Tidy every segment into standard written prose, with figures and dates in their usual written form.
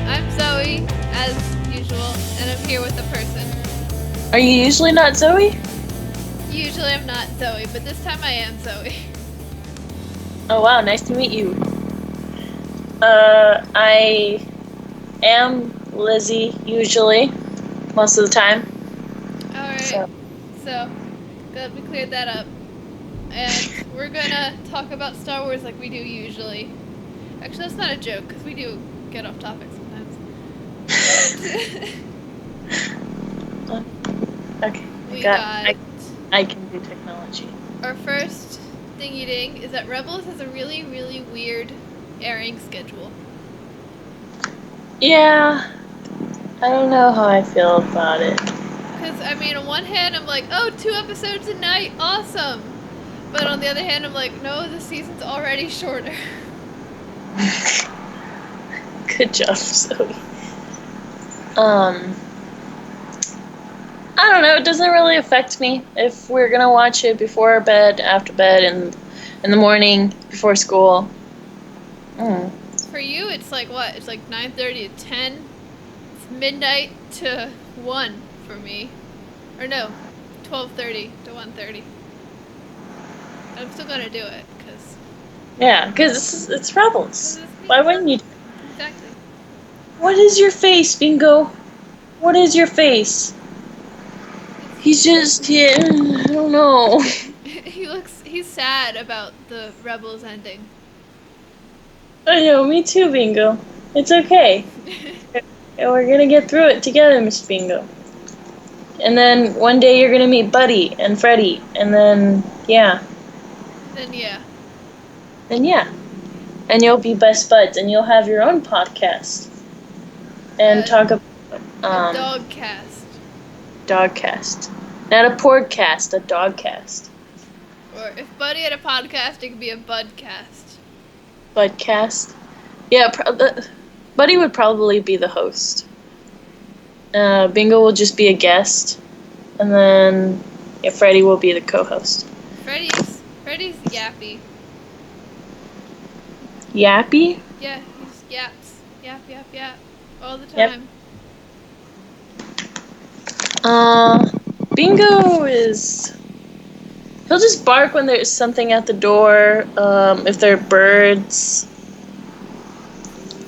I'm Zoe, as usual, and I'm here with a person. Are you usually not Zoe? Usually I'm not Zoe, but this time I am Zoe. Oh wow, nice to meet you. I am Lizzy, usually, most of the time. Alright, so glad we cleared that up. And we're gonna talk about Star Wars like we do usually. Actually, that's not a joke, because we do get off topic sometimes. Okay, I can do technology. Our first thingy-ding is that Rebels has a really, really weird airing schedule. Yeah, I don't know how I feel about it. Because, I mean, on one hand, I'm like, oh, 2 episodes a night, awesome! But on the other hand, I'm like, no, the season's already shorter. Good job, Zoe. I don't know, it doesn't really affect me if we're gonna watch it before bed, after bed, and in the morning, before school. For you, it's like what? It's like 9:30 to 10? It's midnight to 1 for me. Or no, 12:30 to 1:30. I'm still gonna do it, because... Yeah, because it's Rebels. Why wouldn't you? Exactly. What is your face, Bingo? What is your face? He's just, I don't know. He's sad about the Rebels ending. I know, me too, Bingo. It's okay. And we're gonna get through it together, Miss Bingo. And then one day you're gonna meet Buddy and Freddy, and then, yeah. Then yeah. And you'll be best buds, and you'll have your own podcast. And talk about, a dogcast. Dogcast. Not a podcast, a dogcast. Or if Buddy had a podcast, it could be a budcast. Budcast? Yeah, Buddy would probably be the host. Bingo will just be a guest. And then, yeah, Freddy will be the co-host. Freddy's yappy. Yappy? Yeah, he just yaps. Yap, yap, yap. All the time. Yep. Bingo is... He'll just bark when there's something at the door, if there are birds.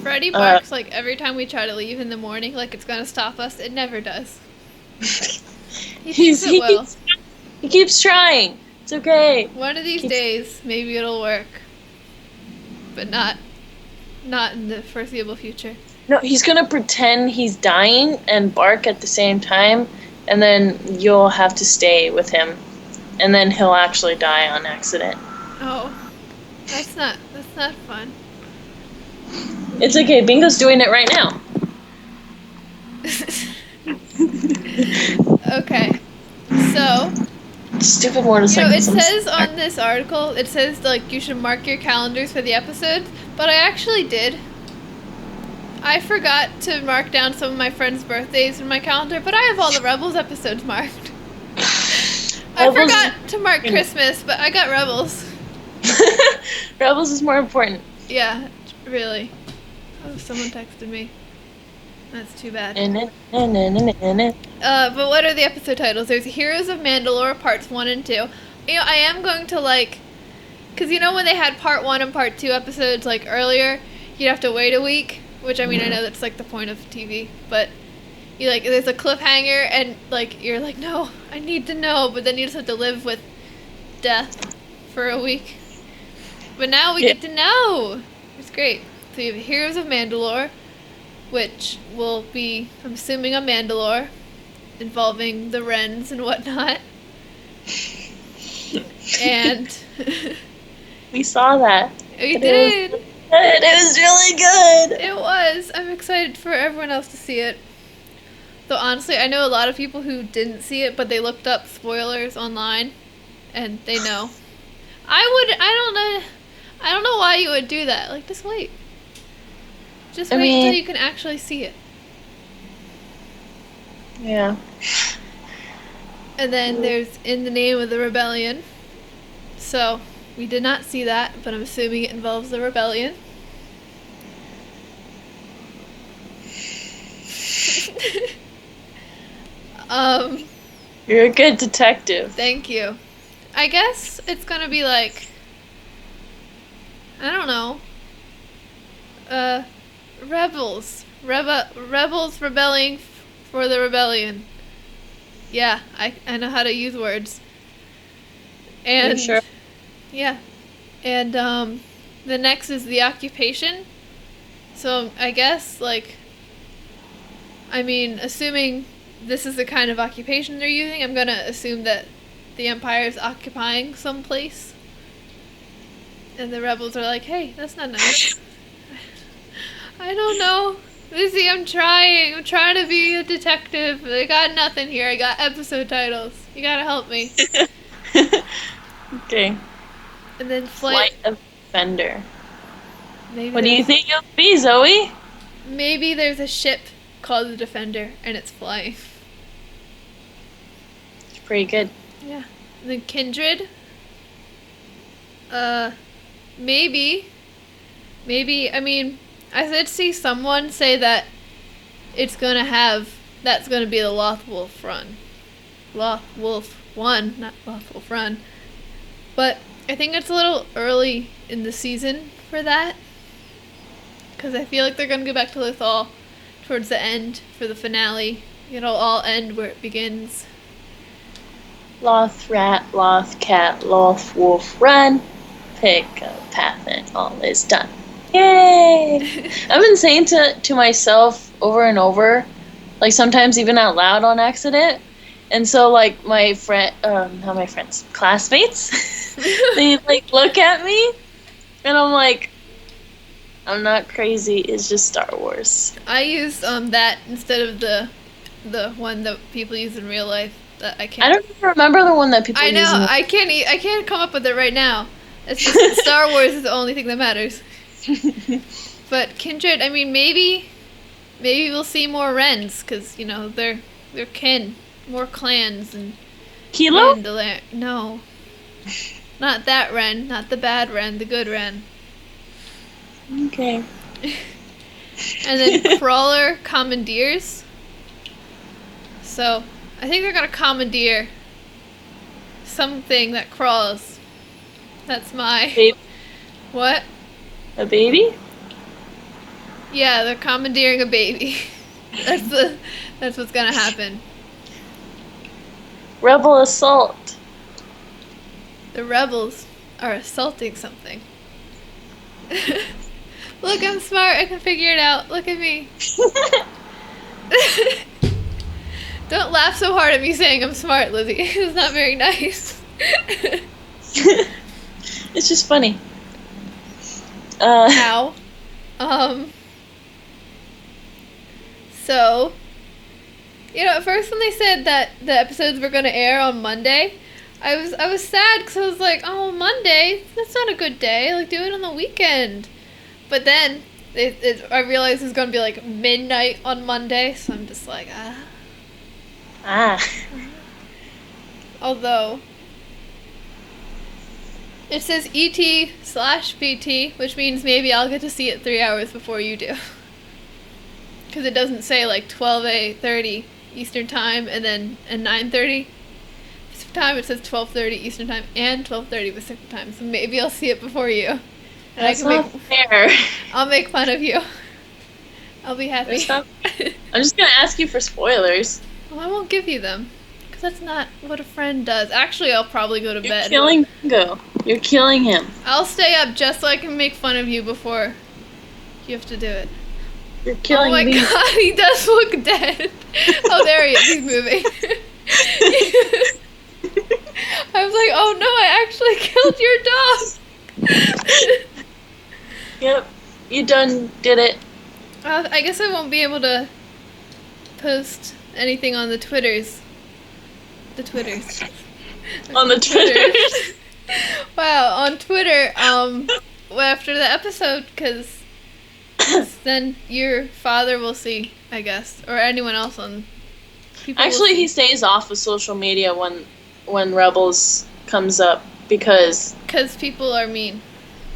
Freddy barks like every time we try to leave in the morning, like it's gonna stop us. It never does. He keeps trying. It's okay. One of these days, maybe it'll work. But not in the foreseeable future. No, he's gonna pretend he's dying and bark at the same time, and then you'll have to stay with him. And then he'll actually die on accident. Oh, that's not fun. It's okay. Bingo's doing it right now. Okay, so. Stupid motorcycle. It says on this article, it says like you should mark your calendars for the episodes, but I actually did. I forgot to mark down some of my friends' birthdays in my calendar, but I have all the Rebels episodes marked. I forgot to mark Christmas, but I got Rebels. Rebels is more important. Yeah, really. Oh, someone texted me. That's too bad. But what are the episode titles? There's Heroes of Mandalore, parts 1 and 2. I am going to because when they had part 1 and part 2 episodes earlier, you'd have to wait a week, which I know that's the point of TV, but there's a cliffhanger and you're like, no, I need to know, but then you just have to live with death for a week. But now we get to know. It's great. So you have Heroes of Mandalore, which will be, I'm assuming, a Mandalore, involving the Wrens and whatnot. And... we saw that. We did! It was really good! It was! I'm excited for everyone else to see it. Though honestly, I know a lot of people who didn't see it, but they looked up spoilers online, and they know. I don't know why you would do that. Just wait. Just wait until you can actually see it. Yeah. And then there's In the Name of the Rebellion. So, we did not see that, but I'm assuming it involves the rebellion. You're a good detective. Thank you. I guess it's gonna be like, I don't know. Rebels. Rebels rebelling for the rebellion. Yeah, I know how to use words. And Sure? yeah. And the next is the occupation. So I guess assuming this is the kind of occupation they're using, I'm gonna assume that the Empire is occupying some place. And the rebels are like, hey, that's not nice. I don't know. Lizzy, I'm trying. I'm trying to be a detective. I got nothing here. I got episode titles. You gotta help me. Okay. And then Flight of Defender. Maybe What do you think it'll be, Zoe? Maybe there's a ship called the Defender and it's flying. It's pretty good. Yeah. And then Kindred. Maybe. I mean, I did see someone say that that's gonna be the Lothwolf run. Lothwolf 1, not Lothwolf run. But I think it's a little early in the season for that. Because I feel like they're gonna go back to Lothal towards the end for the finale. It'll all end where it begins. Loth rat, loth cat, loth wolf, run. Pick a path and all is done. Yay! I've been saying to myself over and over, like sometimes even out loud on accident. And so like my friend, not my friends, classmates, they like look at me and I'm like, I'm not crazy, it's just Star Wars. I use that instead of the one that people use in real life. That I can't. I don't even remember the one that people use. I know. I can't come up with it right now. It's just Star Wars is the only thing that matters. But Kindred, I mean, maybe we'll see more Wrens because they're kin, more clans and. Kilo? No, not that Wren, not the bad Wren, the good Wren. Okay. And then Crawler commandeers. So I think they're gonna commandeer something that crawls. That's my. Baby. What? A baby? Yeah, they're commandeering a baby. That's what's gonna happen. Rebel assault. The rebels are assaulting something. Look, I'm smart. I can figure it out. Look at me. Don't laugh so hard at me saying I'm smart, Lizzy. It's not very nice. It's just funny. How? So, at first when they said that the episodes were going to air on Monday, I was sad because I was like, oh, Monday? That's not a good day. Like, do it on the weekend. But then I realized it's going to be like midnight on Monday, so I'm just like, Although, it says ET/PT, which means maybe I'll get to see it 3 hours before you do. Because it doesn't say like 12:30 Eastern Time and 9:30 Pacific Time. It says 12:30 Eastern Time and 12:30 Pacific Time. So maybe I'll see it before you. And That's not fair. I'll make fun of you. I'll be happy. I'm just going to ask you for spoilers. Well, I won't give you them. Because that's not what a friend does. Actually, I'll probably go to bed. You're killing Bingo. You're killing him. I'll stay up just so I can make fun of you before you have to do it. You're killing me. Oh my god, he does look dead. Oh, there he is. He's moving. I was like, oh no, I actually killed your dog. Yep. You did it. I guess I won't be able to post anything on the Twitters. The Twitters. On the Twitters. Wow, on Twitter, after the episode, because then your father will see, I guess, or anyone else on. Actually, he stays off of social media when Rebels comes up because people are mean.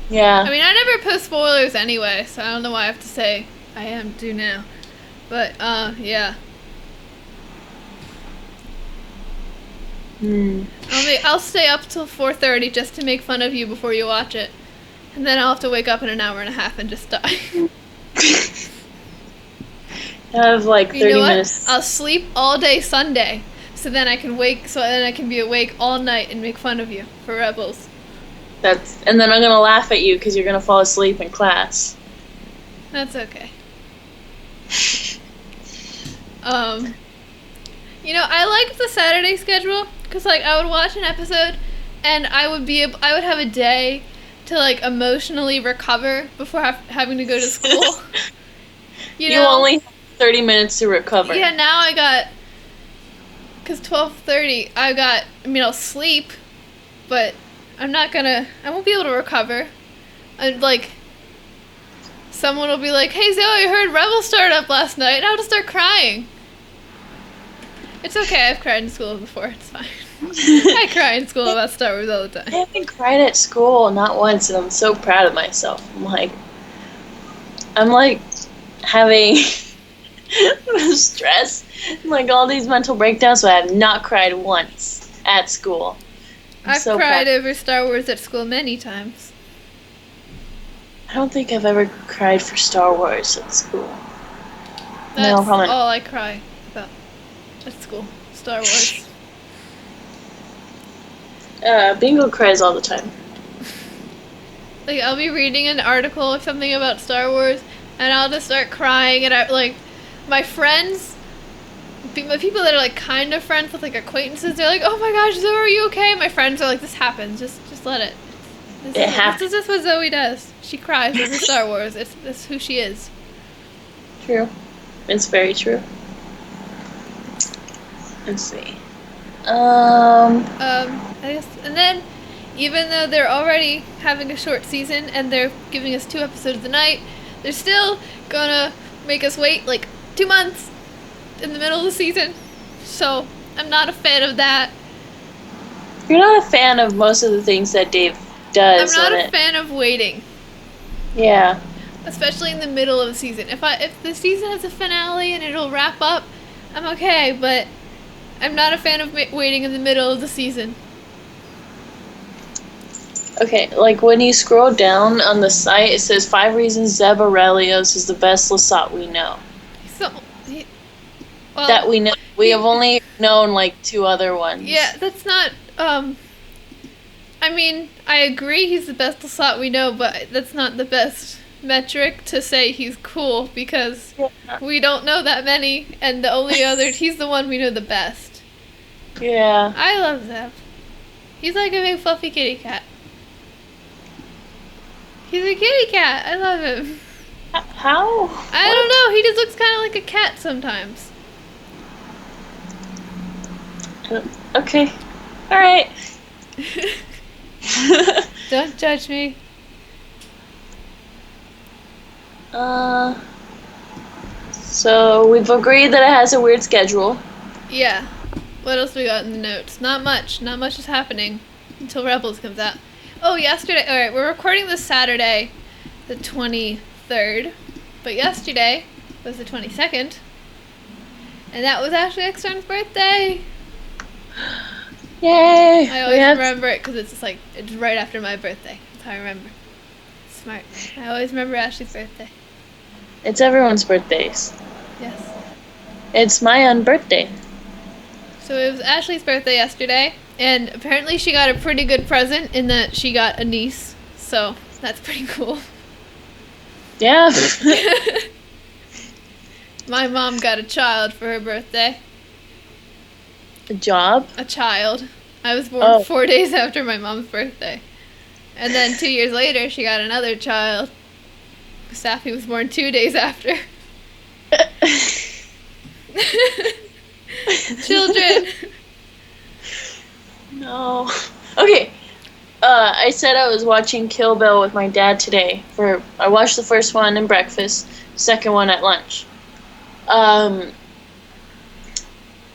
Yeah. I mean, I never post spoilers anyway, so I don't know why I have to say I do now. But yeah. I'll stay up till 4:30 just to make fun of you before you watch it. And then I'll have to wake up in an hour and a half and just die. I have like 30 You know what? minutes. I'll sleep all day Sunday. So then I can be awake all night and make fun of you for Rebels. And then I'm gonna laugh at you because you're gonna fall asleep in class. That's okay. I liked the Saturday schedule because like I would watch an episode and I would have a day to like emotionally recover before having to go to school. You only have 30 minutes to recover. Yeah, now because 12:30 I'll sleep, but I won't be able to recover. Someone will be like, "Hey Zoe, I heard Rebels started up last night," and I'll just start crying. It's okay, I've cried in school before, it's fine. I cry in school about Star Wars all the time. I haven't cried at school, not once, and I'm so proud of myself. I'm like having stress, like all these mental breakdowns, so I have not cried once at school. I've cried over Star Wars at school many times. I don't think I've ever cried for Star Wars at school. That's all I cry about at school. Star Wars. Bingo cries all the time. Like, I'll be reading an article or something about Star Wars, and I'll just start crying, and my friends, my people that are, like, kind of friends with, like, acquaintances, they're like, "Oh my gosh, Zoe, are you okay?" My friends are like, "This happens, just let it. This is what Zoe does. She cries over Star Wars. It's who she is." True. It's very true. Let's see. I guess, and then, even though they're already having a short season and they're giving us 2 episodes a night, they're still gonna make us wait like 2 months in the middle of the season. So I'm not a fan of that. You're not a fan of most of the things that Dave does. I'm not a fan of waiting. Yeah. Especially in the middle of the season. If the season has a finale and it'll wrap up, I'm okay, but I'm not a fan of waiting in the middle of the season. Okay, like when you scroll down on the site, it says 5 reasons Zeb Aurelios is the best Lasat we know. That we know. We have only known like 2 other ones. Yeah, that's not, I mean, I agree he's the best Lasat we know, but that's not the best metric to say he's cool because we don't know that many, and the only other, he's the one we know the best. Yeah. I love Zeb. He's like a big fluffy kitty cat. He's a kitty cat. I love him. How? I don't know. He just looks kind of like a cat sometimes. Okay. Alright. Don't judge me. So we've agreed that it has a weird schedule. Yeah. What else we got in the notes? Not much. Not much is happening until Rebels comes out. Oh, yesterday. Alright, we're recording this Saturday, the 23rd. But yesterday was the 22nd. And that was Ashley Eckstein's birthday. Yay! I always remember it because it's right after my birthday. That's how I remember. Smart. I always remember Ashley's birthday. It's everyone's birthdays. Yes. It's my unbirthday. So it was Ashley's birthday yesterday, and apparently she got a pretty good present in that she got a niece. So that's pretty cool. Yeah. My mom got a child for her birthday. A job? A child. I was born 4 days after my mom's birthday. And then 2 years later, she got another child. Safi was born 2 days after. Children. No. Okay. I said I was watching Kill Bill with my dad today. I watched the first one in breakfast, second one at lunch.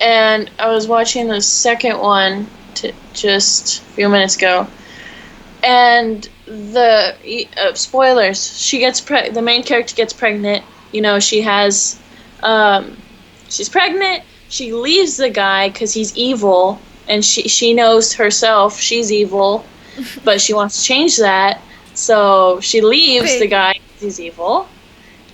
And I was watching the second one just a few minutes ago. And the spoilers. The main character gets pregnant. You know, she's pregnant. She leaves the guy because he's evil and she knows herself she's evil, but she wants to change that. So she leaves the guy 'cause he's evil,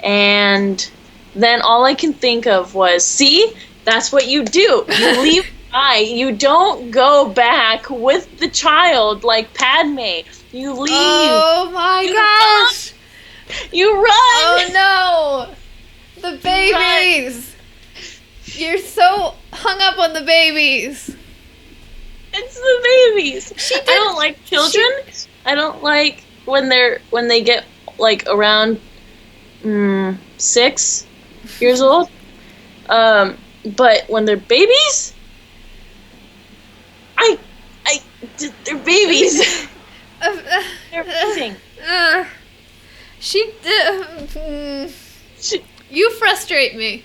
and then all I can think of was, see, that's what you do. You leave the guy. You don't go back with the child like Padme. You leave. Oh my gosh! You run. Oh no! The babies! You're so hung up on the babies. It's the babies. I don't like children. I don't like when they get like around 6 years old. But when they're babies, they're babies. They're amazing. You frustrate me.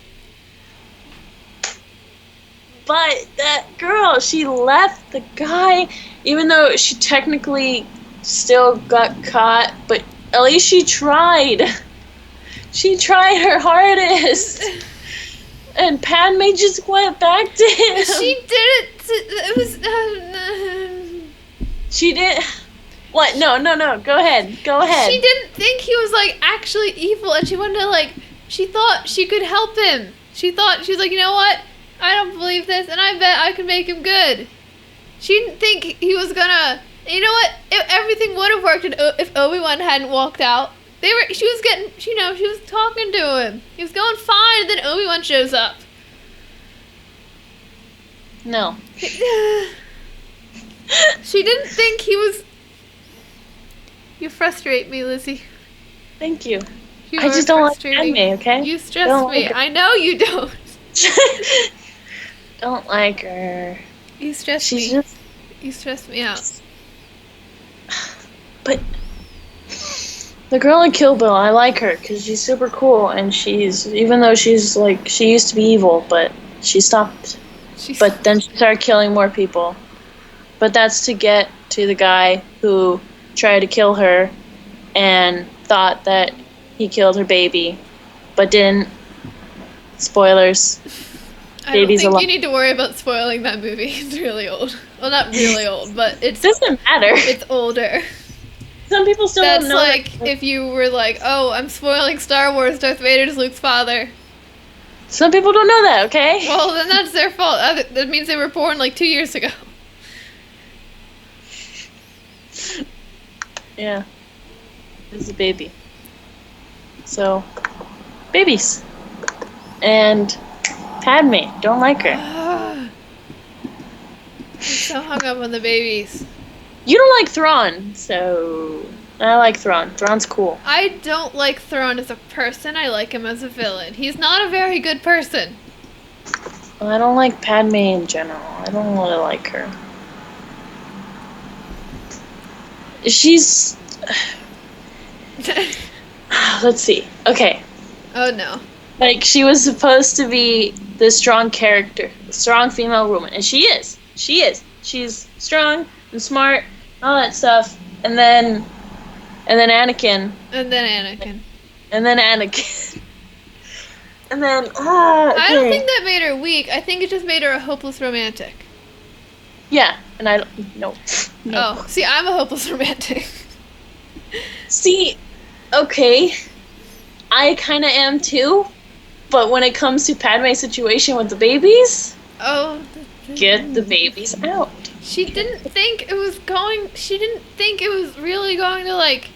But that girl, she left the guy, even though she technically still got caught, but at least she tried. She tried her hardest. And Padme just went back to him. She did it. It was. She did. What? No. Go ahead. She didn't think he was like actually evil, and she wanted to like. She thought she could help him. She was like, you know what? I don't believe this, and I bet I can make him good. She didn't think he was gonna. You know what? Everything would have worked if Obi-Wan hadn't walked out. She was getting. She was talking to him. He was going fine, and then Obi-Wan shows up. No. She didn't think he was. You frustrate me, Lizzy. Thank you. I just don't like Padme, okay? You stress me. I know you don't. Don't like her. You stress me. You stress me out. But the girl in Kill Bill, I like her because she's super cool, and even though she's like, she used to be evil, but she stopped. But then she started killing more people. But that's to get to the guy who tried to kill her and thought that he killed her baby, but didn't. Spoilers. I don't think you need to worry about spoiling that movie. It's really old. Well, not really old, but it doesn't matter. It's older. Some people still don't know. That's like if you were like, oh, I'm spoiling Star Wars. Darth Vader's Luke's father. Some people don't know that, okay? Well, then that's their fault. That means they were born like 2 years ago. Yeah. It's a baby. So, babies. And Padme, don't like her. I'm so hung up on the babies. You don't like Thrawn, so I like Thrawn. Thrawn's cool. I don't like Thrawn as a person. I like him as a villain. He's not a very good person. Well, I don't like Padme in general. I don't really like her. She's... Let's see. Okay. Oh, no. Like, she was supposed to be this strong character, strong female woman, and she is. She is. She's strong and smart, all that stuff. And then Anakin. And then Anakin. And then Anakin. And then, okay. I don't think that made her weak. I think it just made her a hopeless romantic. Yeah, and I don't, no. Oh, see, I'm a hopeless romantic. See, okay, I kind of am too, but when it comes to Padme's situation with the babies, get the babies out. She didn't think it was really going to, like,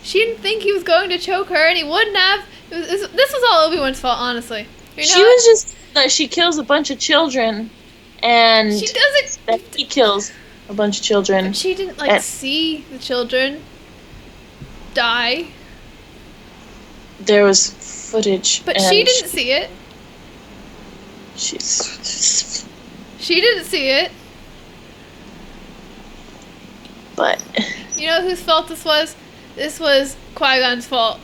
she didn't think he was going to choke her, and he wouldn't have. This was all Obi-Wan's fault, honestly. You know she was just, she kills a bunch of children, and she doesn't. That he kills a bunch of children. But she didn't, like, see the children die. There was footage. But she didn't see it. She didn't see it. But you know whose fault this was? This was Qui-Gon's fault.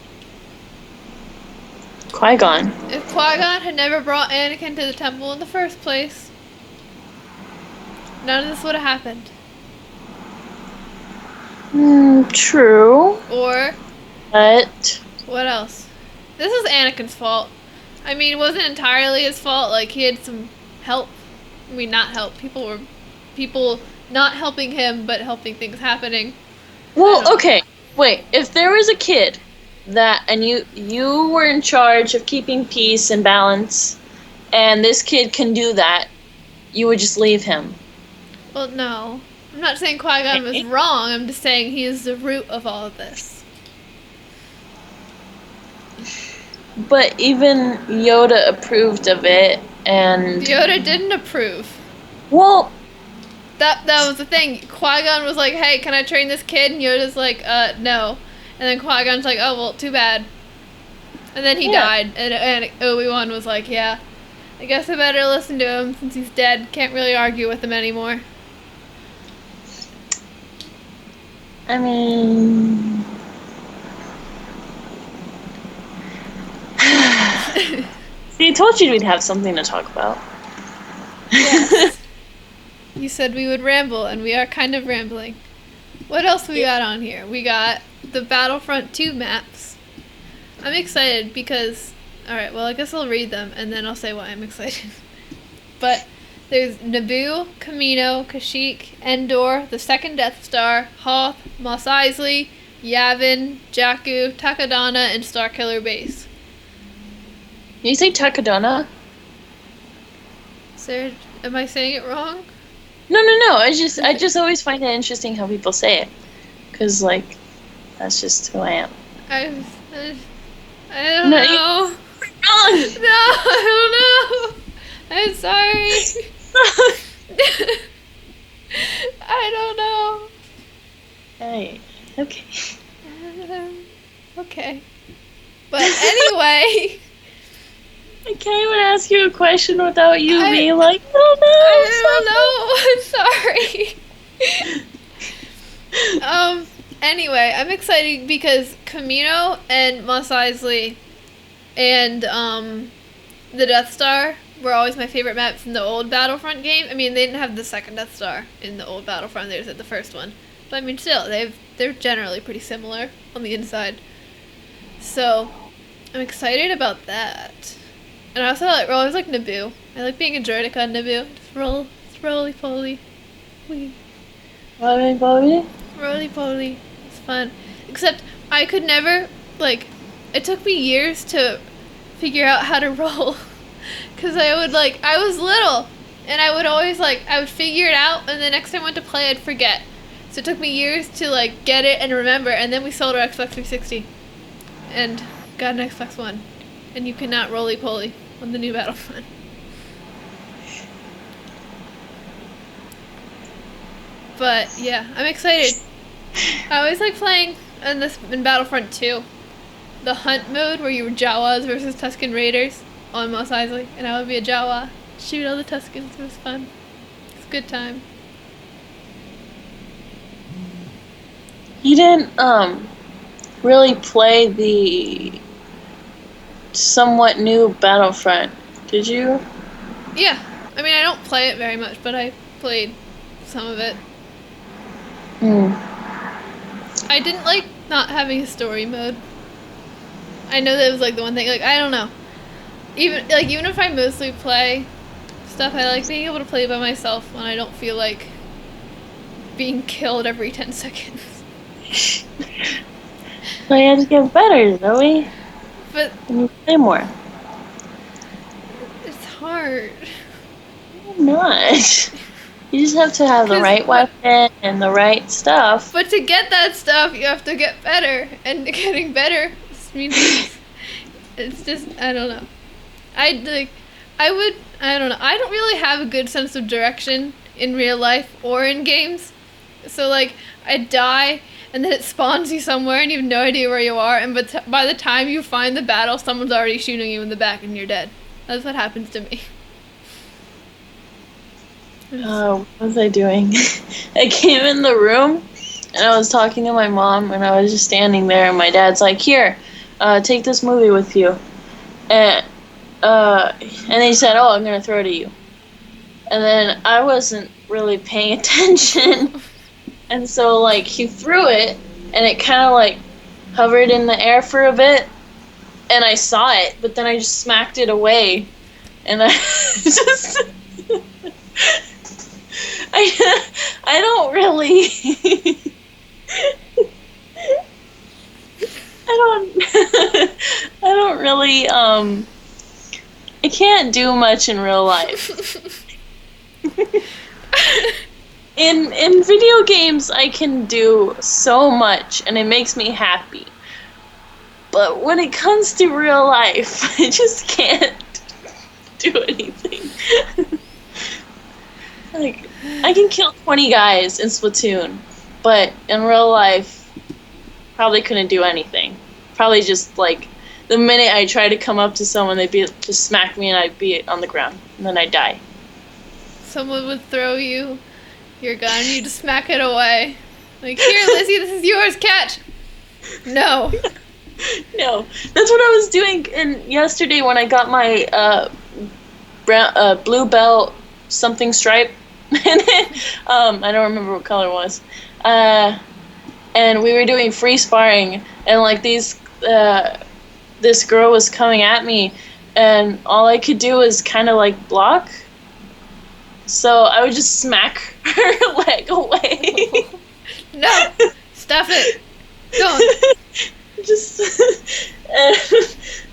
Qui-Gon? If Qui-Gon had never brought Anakin to the temple in the first place, none of this would have happened. True. Or... But... What else? This was Anakin's fault. I mean, it wasn't entirely his fault. Like, he had some help. I mean, not help. People were people not helping him, but helping things happening. Well, okay. Wait, if there was a kid and you were in charge of keeping peace and balance, and this kid can do that, you would just leave him. Well, no. I'm not saying Qui-Gon was wrong. I'm just saying he is the root of all of this. But even Yoda approved of it, and... Yoda didn't approve. Well... That was the thing. Qui-Gon was like, hey, can I train this kid? And Yoda's like, no. And then Qui-Gon's like, oh, well, too bad. And then he died. And Obi-Wan was like, yeah, I guess I better listen to him since he's dead. Can't really argue with him anymore. I mean... See, I told you we'd have something to talk about. Yes. You said we would ramble, and we are kind of rambling. What else we got on here? We got the Battlefront 2 maps. I'm excited because... Alright, well, I guess I'll read them, and then I'll say why I'm excited. But there's Naboo, Kamino, Kashyyyk, Endor, the second Death Star, Hoth, Mos Eisley, Yavin, Jakku, Takodana, and Starkiller Base. Did you say Takodana? Sarah, am I saying it wrong? No. I just always find it interesting how people say it, because like, that's just who I am. I don't know. No, I don't know. I'm sorry. I don't know. Hey, okay. Okay. But anyway. I can't even ask you a question without you being like, I don't know. I'm sorry. Anyway, I'm excited because Kamino and Mos Eisley and the Death Star were always my favorite maps in the old Battlefront game. I mean, they didn't have the second Death Star in the old Battlefront. They just had the first one. But I mean, still, they're generally pretty similar on the inside. So I'm excited about that. And I also always like Naboo. I like being a droideka on Naboo. Just roly-poly. Roly-poly. It's fun. Except I could never, it took me years to figure out how to roll. Because I was little. And I would always, I would figure it out, and the next time I went to play, I'd forget. So it took me years to, get it and remember, and then we sold our Xbox 360. And got an Xbox One. And you cannot roly-poly on the new Battlefront. But, yeah, I'm excited. I always like playing in Battlefront 2. The hunt mode where you were Jawas versus Tusken Raiders on Mos Eisley. And I would be a Jawa. Shoot all the Tuskens. It was fun. It's a good time. You didn't, really play the somewhat new Battlefront, did you? Yeah. I mean, I don't play it very much, but I played some of it. I didn't like not having a story mode. I know that was the one thing, I don't know. Even if I mostly play stuff, I like being able to play by myself when I don't feel like being killed every 10 seconds. So you have to get better, Zoe. But and you play more. It's hard. I'm not. You just have to have the right weapon and the right stuff. But to get that stuff, you have to get better. And getting better means it's just, I don't know. I don't know. I don't really have a good sense of direction in real life or in games. So, I die, and then it spawns you somewhere, and you have no idea where you are, and by the time you find the battle, someone's already shooting you in the back, and you're dead. That's what happens to me. What was I doing? I came in the room, and I was talking to my mom, and I was just standing there, and my dad's like, here, take this movie with you. And he said, oh, I'm going to throw it at you. And then I wasn't really paying attention. And so, he threw it, and it kind of, hovered in the air for a bit, and I saw it, but then I just smacked it away. And I I don't really. I don't really. I can't do much in real life. In video games, I can do so much, and it makes me happy. But when it comes to real life, I just can't do anything. Like, I can kill 20 guys in Splatoon, but in real life, probably couldn't do anything. Probably just, like, the minute I try to come up to someone, they'd just smack me and I'd be on the ground, and then I'd die. Someone would throw you your gun, you just smack it away. Like, here, Lizzie, this is yours, catch! No. No. That's what I was doing yesterday when I got my blue belt something stripe. And then, I don't remember what color it was. And we were doing free sparring, and like this girl was coming at me, and all I could do was kind of like block. So I would just smack her leg away. No, stop it. Don't.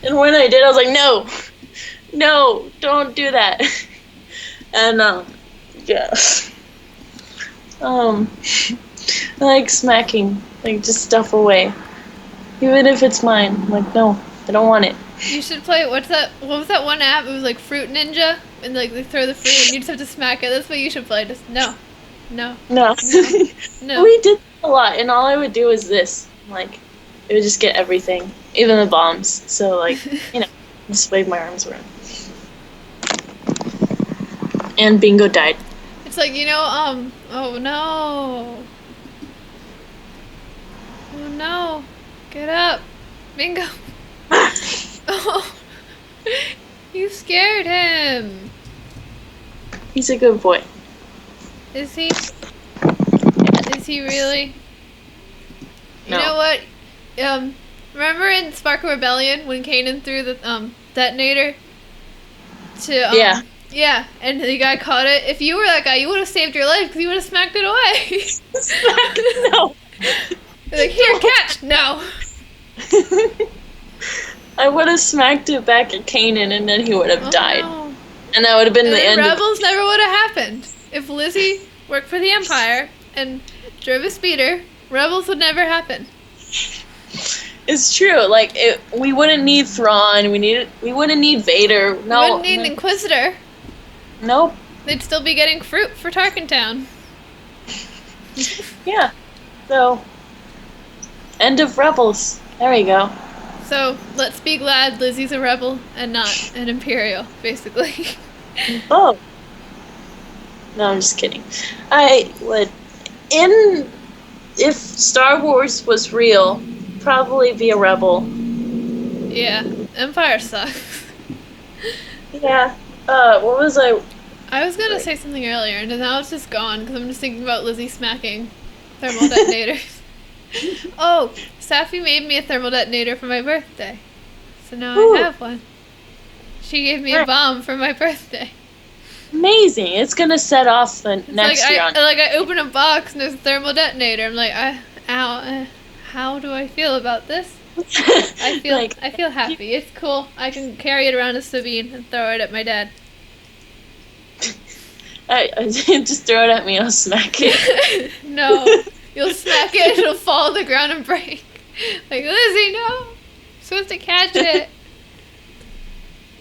And when I did, I was like, no, don't do that. And yeah, I like smacking, like just stuff away, even if it's mine. I'm like, no, I don't want it. You should play, what was that one app? It was like Fruit Ninja, and like they throw the fruit and you just have to smack it. That's what you should play. Just no. No. No. We did a lot, and all I would do is this. Like, it would just get everything, even the bombs. So like, just wave my arms around. And Bingo died. It's like, oh no. Oh no. Get up. Bingo. Oh. You scared him. He's a good boy. Is he? Is he really? No. You know what? Remember in Sparkle Rebellion when Kanan threw the detonator to Yeah, and the guy caught it. If you were that guy, you would have saved your life because you would have smacked it away. No. Like, here, catch. No. I would have smacked it back at Kanan, and then he would have died. No. And that would have been the end. Rebels never would have happened. If Lizzie worked for the Empire and drove a speeder, Rebels would never happen. It's true. Like, we wouldn't need Thrawn. We wouldn't need Vader. No. We wouldn't need an Inquisitor. Nope. They'd still be getting fruit for Tarkintown. Yeah. So, end of Rebels. There we go. So, let's be glad Lizzie's a rebel and not an Imperial, basically. Oh. No, I'm just kidding. I would, if Star Wars was real, probably be a rebel. Yeah, Empire sucks. Yeah. What was I? I was gonna say something earlier, and now it's just gone because I'm just thinking about Lizzie smacking thermal detonators. Oh, Safi made me a thermal detonator for my birthday, so now I have one. She gave me a bomb for my birthday. Amazing! It's gonna set off the next year. I open a box and there's a thermal detonator. I'm like, how do I feel about this? I feel happy. It's cool. I can carry it around a Sabine and throw it at my dad. I just throw it at me and I'll smack it. No, you'll smack it. It'll fall to the ground and break. Like, Lizzie, no, you're supposed to catch it.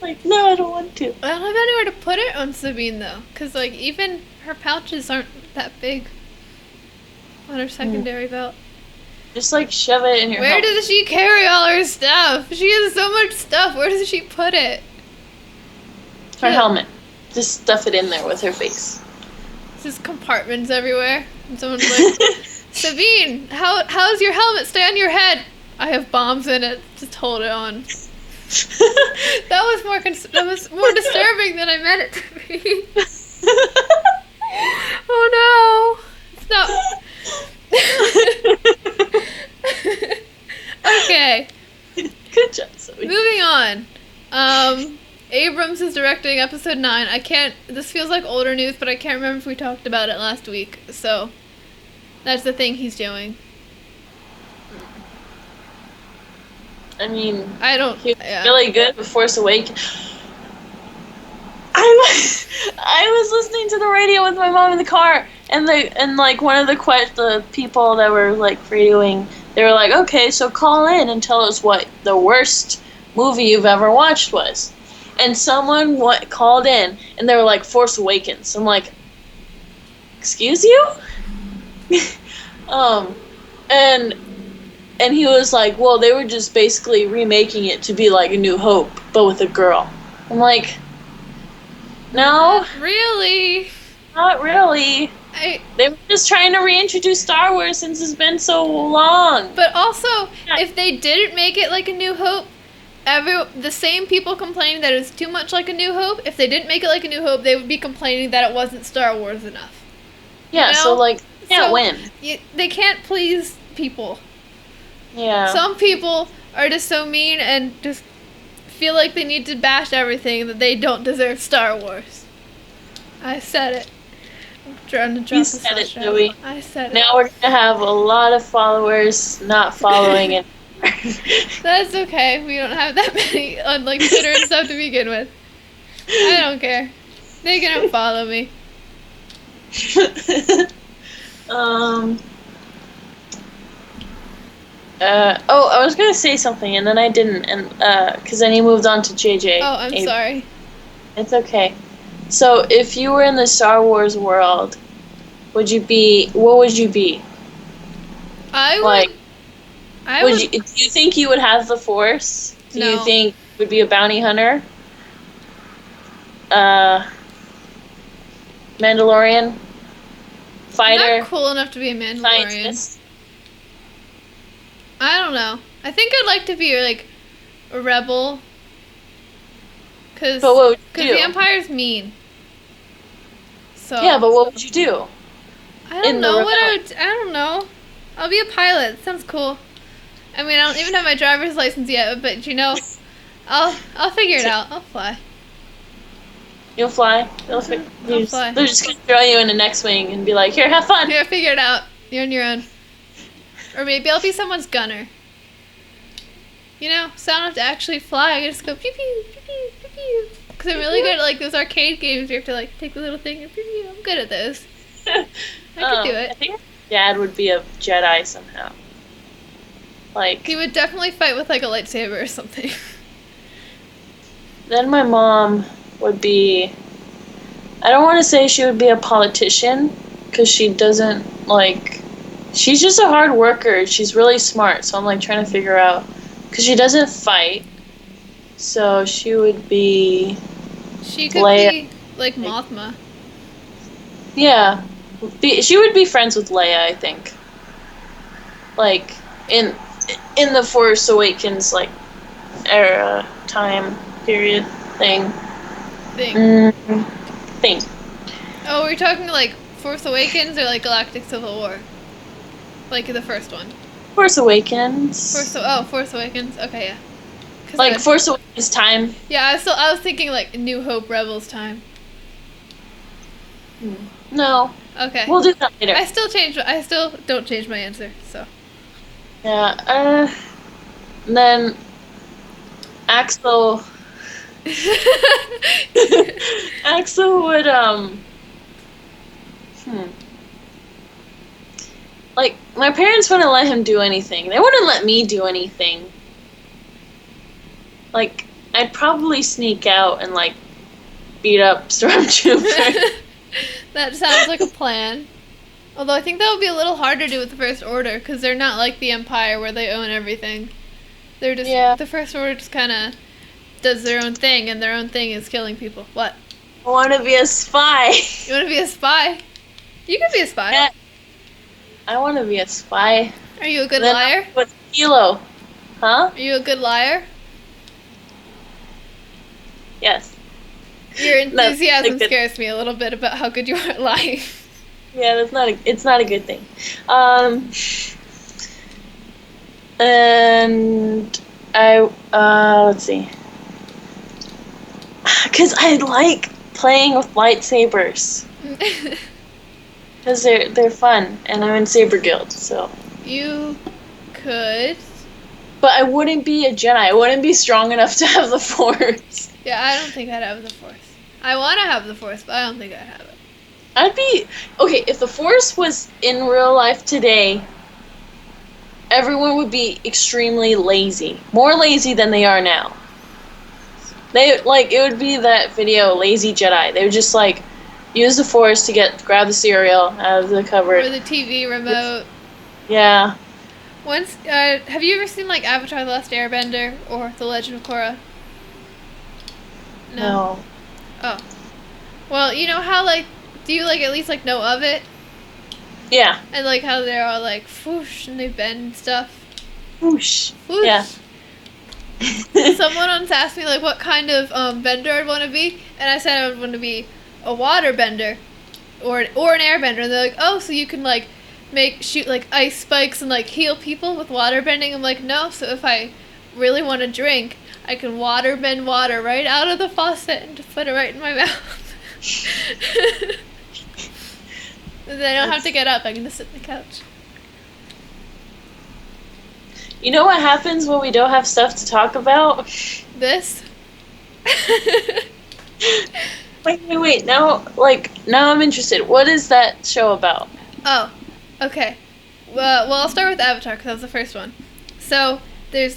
Like, no, I don't want to. I don't have anywhere to put it on Sabine though, because like even her pouches aren't that big on her secondary belt. Just like shove it in your Where does she carry all her stuff? She has so much stuff. Where does she put it? Her helmet. Just stuff it in there with her face. There's just compartments everywhere. And someone's like, Sabine, how's your helmet stay on your head? I have bombs in it. Just hold it on. That was more disturbing than I meant it to be. Oh no. It's not. Okay. Good job, Zoe. Moving on. Abrams is directing episode 9. This feels like older news, but I can't remember if we talked about it last week. So, that's the thing he's doing. I mean, he was really good with Force Awakens. I was listening to the radio with my mom in the car, and one of the people that were like radioing, they were like, okay, so call in and tell us what the worst movie you've ever watched was. And someone called in, and they were like, Force Awakens. I'm like, excuse you? And he was like, well, they were just basically remaking it to be like A New Hope, but with a girl. I'm like, no. Not really. Not really. They were just trying to reintroduce Star Wars since it's been so long. But also, if they didn't make it like A New Hope, the same people complaining that it was too much like A New Hope, if they didn't make it like A New Hope, they would be complaining that it wasn't Star Wars enough. Yeah, you know? So can't win. They can't please people. Yeah. Some people are just so mean and just feel like they need to bash everything that they don't deserve Star Wars. I said it. I'm trying to drop You said it, Zoe. I said it. Now we're going to have a lot of followers not following it. That's okay. We don't have that many on like Twitter and stuff to begin with. I don't care. They can unfollow me. I was gonna say something and then I didn't, and because then you moved on to JJ. Oh, I'm sorry. It's okay. So, if you were in the Star Wars world, what would you be? I would. Do you think you would have the Force? Do you think you would be a bounty hunter? Mandalorian? Fighter? I'm not cool enough to be a Mandalorian. Scientist? I don't know. I think I'd like to be like a rebel. But what would you do? Because the Empire's mean. So. Yeah, but what would you do? I don't know I don't know. I'll be a pilot. Sounds cool. I mean, I don't even have my driver's license yet, but I'll figure it out. I'll fly. You'll fly? I'll fly. They're just going to throw you in an X-Wing and be like, here, have fun. Here, figure it out. You're on your own. Or maybe I'll be someone's gunner. So I don't have to actually fly. I can just go pew pew, pew pew, pew pew. Because I'm really good at like those arcade games where you have to like take the little thing and pew pew. I'm good at those. I could do it. I think Dad would be a Jedi somehow. Like, he would definitely fight with like a lightsaber or something. Then my mom would be, I don't want to say she would be a politician, because she doesn't, like, she's just a hard worker. She's really smart, so I'm, like, trying to figure out, because she doesn't fight, so she would be... She could be, like, Mothma. Yeah. She would be friends with Leia, I think. Like, in the Force Awakens, like, era, time, period, thing. Thing. Oh, we're talking like Force Awakens or like Galactic Civil War? Like the first one. Force Awakens. Force Awakens. Okay, yeah. Like Force Awakens time. Yeah, I was thinking like New Hope Rebels time. No. Okay. We'll do that later. I still don't change my answer. So. Yeah. And then Axel. Axel would like, my parents wouldn't let him do anything. They wouldn't let me do anything. Like, I'd probably sneak out and like beat up Stormtrooper. That sounds like a plan. Although I think that would be a little harder to do with the First Order, because they're not like the Empire where they own everything. They're just the First Order just kind of does their own thing, and their own thing is killing people. What? I want to be a spy. You want to be a spy? You can be a spy. Yeah. I want to be a spy. Are you a good liar? With Kilo. Huh? Are you a good liar? Yes. Your enthusiasm scares me a little bit about how good you are at lying. Yeah, it's not a good thing. And I, let's see. Because I like playing with lightsabers. Because they're fun, and I'm in Saber Guild, so. You could. But I wouldn't be a Jedi. I wouldn't be strong enough to have the Force. Yeah, I don't think I'd have the Force. I want to have the Force, but I don't think I'd have it. I'd be... Okay, if the Force was in real life today, everyone would be extremely lazy. More lazy than they are now. It would be that video, Lazy Jedi. They would just, use the Force to grab the cereal out of the cupboard. Or the TV remote. Yeah. Once, have you ever seen, Avatar: The Last Airbender or The Legend of Korra? No. Oh. Well, you know how, do you, at least, know of it? Yeah. And, how they're all, whoosh, and they bend stuff. Whoosh. Whoosh. Yeah. Someone once asked me, what kind of bender I'd want to be, and I said I would want to be a water bender or an airbender. And they're like, oh, so you can, shoot, ice spikes and, heal people with water bending? I'm like, no, so if I really want to drink, I can water bend water right out of the faucet and just put it right in my mouth. And then I don't have to get up. I can just sit on the couch. You know what happens when we don't have stuff to talk about? This? Wait. Now I'm interested. What is that show about? Oh, okay. Well, I'll start with Avatar because that was the first one. So there's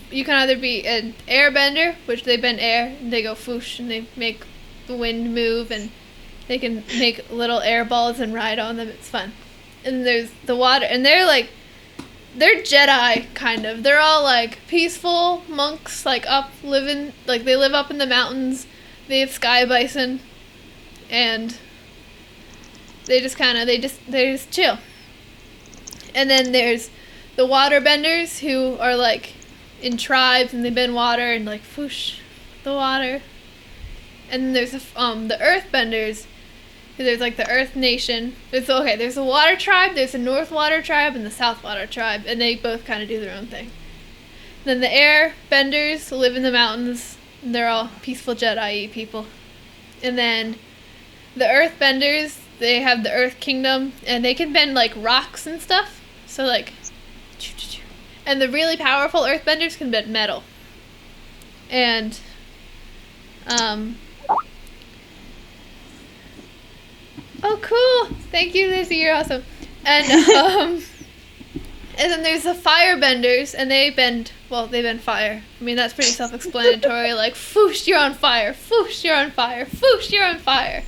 you can either be an airbender, which they bend air and they go whoosh and they make the wind move and they can make little air balls and ride on them. It's fun. And there's the water, and they're Jedi kind of. They're all peaceful monks, up living they live up in the mountains. They have sky bison, and they just chill. And then there's the waterbenders who are in tribes and they bend water and whoosh the water. And then there's the earthbenders. There's the Earth Nation. There's the Water Tribe, there's the North Water Tribe, and the South Water Tribe, and they both kind of do their own thing. Then the Airbenders live in the mountains, and they're all peaceful Jedi people. And then the Earthbenders, they have the Earth Kingdom, and they can bend rocks and stuff. So and the really powerful Earthbenders can bend metal. And oh, cool! Thank you, Lizzy. You're awesome. And and then there's the firebenders, and they bend fire. I mean, that's pretty self-explanatory. Foosh, you're on fire. Foosh, you're on fire. Foosh, you're on fire.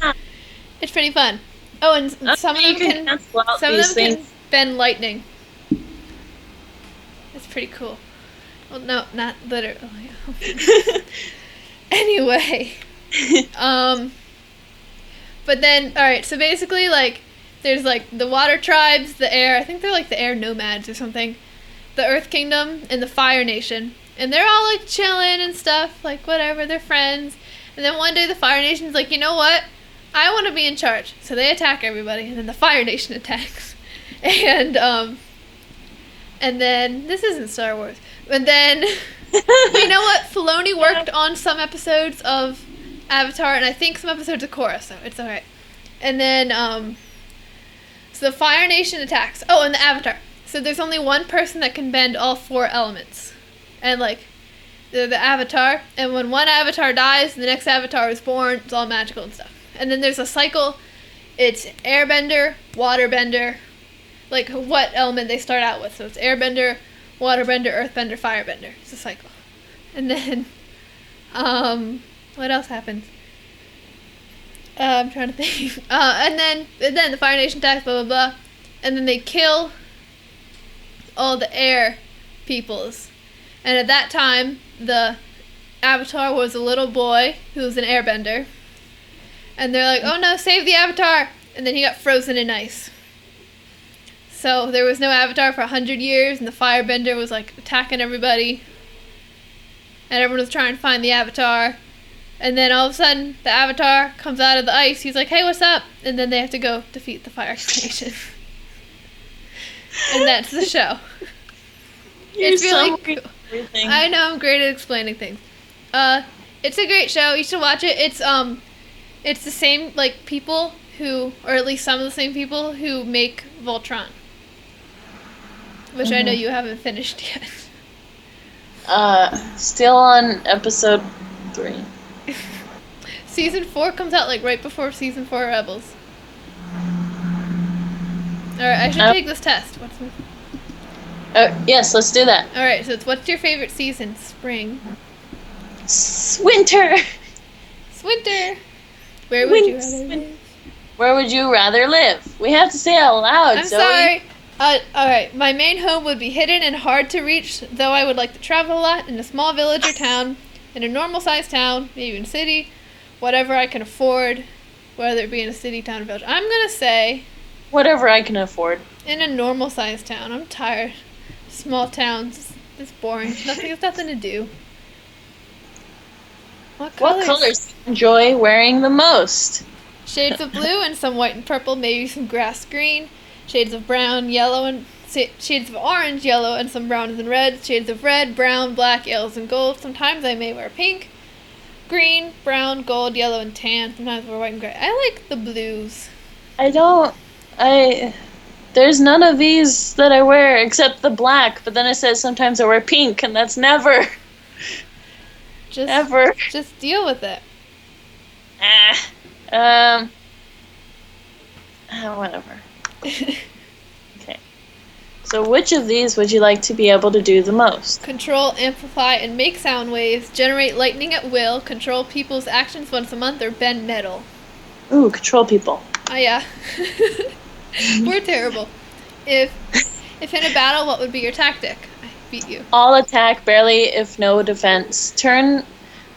It's pretty fun. Oh, and some of them can bend lightning. It's pretty cool. Well, no, not literally. Anyway, but then, alright, so basically, there's, the water tribes, the air, I think they're, the air nomads or something, the Earth Kingdom, and the Fire Nation. And they're all, chilling and stuff, whatever, they're friends. And then one day the Fire Nation's you know what? I want to be in charge. So they attack everybody, and then the Fire Nation attacks. And then, this isn't Star Wars, but then, you know what? Filoni worked on some episodes of Avatar, and I think some episodes of Korra, so it's alright. And then, so the Fire Nation attacks. Oh, and the Avatar. So there's only one person that can bend all four elements. And, they're the Avatar, and when one Avatar dies, the next Avatar is born, it's all magical and stuff. And then there's a cycle, it's Airbender, Waterbender, what element they start out with. So it's Airbender, Waterbender, Earthbender, Firebender. It's a cycle. And then, what else happens? I'm trying to think. And then the Fire Nation attacks, blah, blah, blah. And then they kill all the air peoples. And at that time, the Avatar was a little boy who was an airbender. And they're oh no, save the Avatar! And then he got frozen in ice. So there was no Avatar for 100 years, and the Firebender was attacking everybody. And everyone was trying to find the Avatar. And then all of a sudden, the Avatar comes out of the ice. He's hey, what's up? And then they have to go defeat the Fire Nation. And that's the show. It's really cool. I know, I'm great at explaining things. It's a great show. You should watch it. It's the same like people who, or at least some of the same people who make Voltron, which I know you haven't finished yet. Still on episode 3. Season 4 comes out like right before season 4 Rebels. Alright, I should take this test. Yes, let's do that. Alright, so it's what's your favorite season? Spring. Winter. It's winter. Where would you rather live? Where would you rather live? We have to say it out loud, I'm Zoe. sorry. Alright, my main home would be hidden and hard to reach, though I would like to travel a lot in a small village or town, in a normal-sized town, maybe in a city, whatever I can afford, whether it be in a city, town, or village. I'm gonna say... Whatever I can afford. In a normal-sized town. I'm tired. Small towns. It's boring. There's nothing to do. What colors do you enjoy wearing the most? Shades of blue and some white and purple, maybe some grass green. Shades of brown, yellow, and shades of orange, yellow, and some browns and reds. Shades of red, brown, black, yellows, and gold. Sometimes I may wear pink, green, brown, gold, yellow, and tan. Sometimes I wear white and gray. I like the blues. There's none of these that I wear except the black, but then it says sometimes I wear pink, and that's never. Ever. Just deal with it. Whatever. Okay. So which of these would you like to be able to do the most? Control, amplify, and make sound waves. Generate lightning at will. Control people's actions once a month, or bend metal. Ooh, control people. Oh, yeah. We're terrible. If in a battle, what would be your tactic? I beat you. All attack, barely if no defense. Turn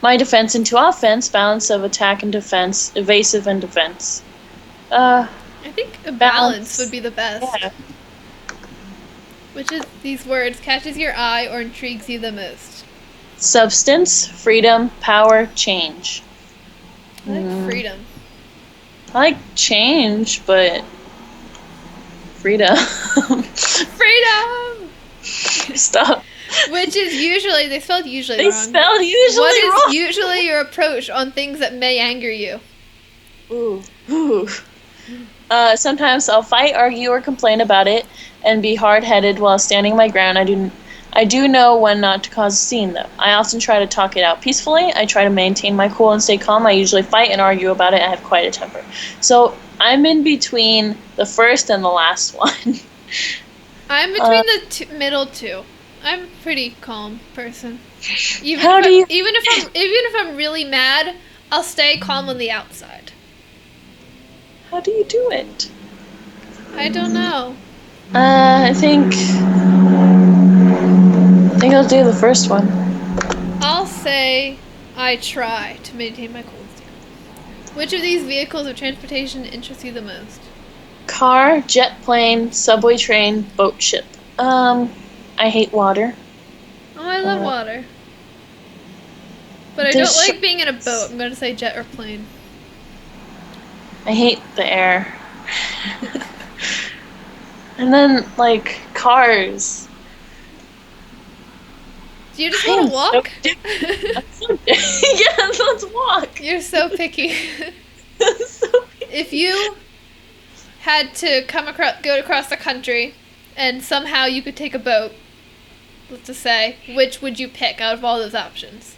my defense into offense, balance of attack and defense, evasive and defense. I think a balance would be the best. Yeah. Which of these words catches your eye or intrigues you the most? Substance, freedom, power, change. I like freedom. I like change, but freedom. Freedom! Stop. Which is usually, they spelled usually wrong. What wrong. is usually your approach on things that may anger you? Ooh. Sometimes I'll fight, argue, or complain about it, and be hard-headed while standing my ground. I do know when not to cause a scene, though. I often try to talk it out peacefully. I try to maintain my cool and stay calm. I usually fight and argue about it. I have quite a temper. So I'm in between the first and the last one. I'm between the middle two. I'm a pretty calm person. Even if I'm really mad, I'll stay calm on the outside. How do you do it? I don't know. I think I'll do the first one. I'll say I try to maintain my cool and stay calm. Which of these vehicles of transportation interests you the most? Car, jet plane, subway train, boat, ship. I hate water. Oh, I love water. But I don't like being in a boat. I'm going to say jet or plane. I hate the air. And then, like, cars. Do you just want to walk? Yeah, let's walk. You're so picky. If you had to go across the country and somehow you could take a boat, let's just say, which would you pick out of all those options?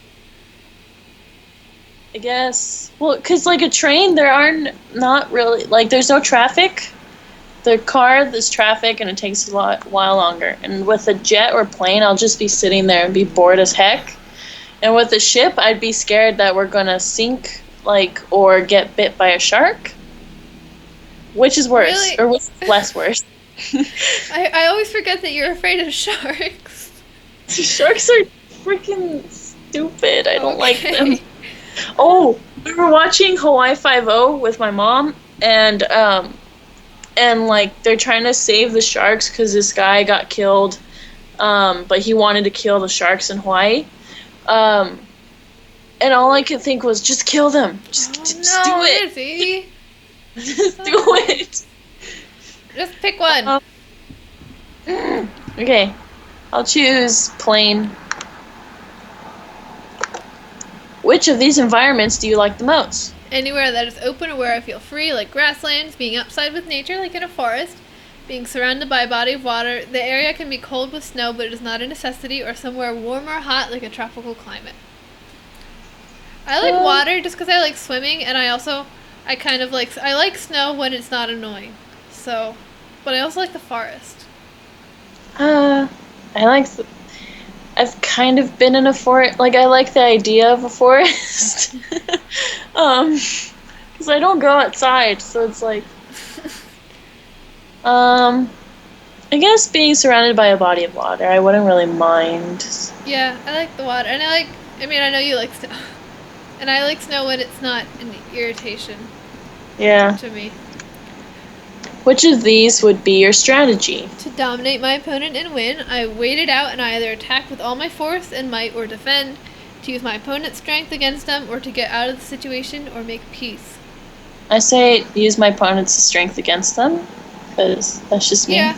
I guess, well, because like a train, there are not really, like, there's no traffic. The car, there's traffic, and it takes a while longer. And with a jet or plane, I'll just be sitting there and be bored as heck. And with a ship, I'd be scared that we're gonna sink, like, or get bit by a shark. Which is worse, really? Or which is less worse. I always forget that you're afraid of sharks. Sharks are freaking stupid. I don't like them. Oh, we were watching Hawaii Five-0 with my mom, and like they're trying to save the sharks because this guy got killed, but he wanted to kill the sharks in Hawaii, and all I could think was just kill them, just do it, Lizzy. just do it. Just pick one. Okay, I'll choose plane. Which of these environments do you like the most? Anywhere that is open or where I feel free, like grasslands, being outside with nature, like in a forest, being surrounded by a body of water. The area can be cold with snow, but it is not a necessity, or somewhere warm or hot, like a tropical climate. I like water just because I like swimming, and I like snow when it's not annoying. So, but I also like the forest. I've kind of been in a forest. Like, I like the idea of a forest. Because I don't go outside, so it's like, I guess being surrounded by a body of water, I wouldn't really mind. Yeah, I like the water, and I know you like snow. And I like snow when it's not an irritation. Yeah. To me. Which of these would be your strategy? To dominate my opponent and win, I wait it out and I either attack with all my force and might or defend, to use my opponent's strength against them, or to get out of the situation or make peace. I say use my opponent's strength against them, because that's just me. Yeah.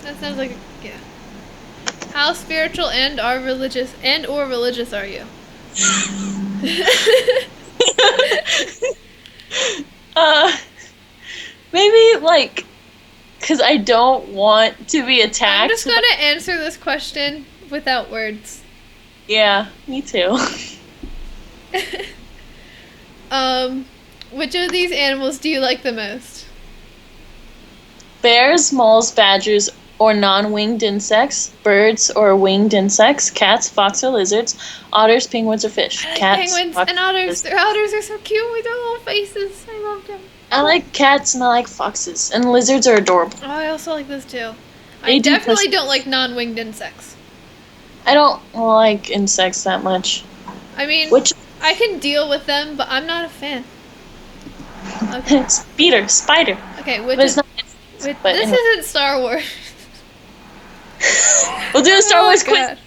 That sounds like, yeah. How spiritual and or religious are you? Maybe, like, because I don't want to be attacked. I'm just gonna answer this question without words. Yeah, me too. Which of these animals do you like the most? Bears, moles, badgers, or non-winged insects, birds or winged insects, cats, fox or lizards, otters, penguins, or fish. I like Cats, penguins fox, and otters. Their otters are so cute with their little faces. I love them. I like cats and I like foxes, and lizards are adorable. Oh, I also like those too. They I do definitely don't like non-winged insects. I don't like insects that much. I mean, I can deal with them, but I'm not a fan. Okay. Spider. Okay, This isn't Star Wars. We'll do a Star Wars quiz. God.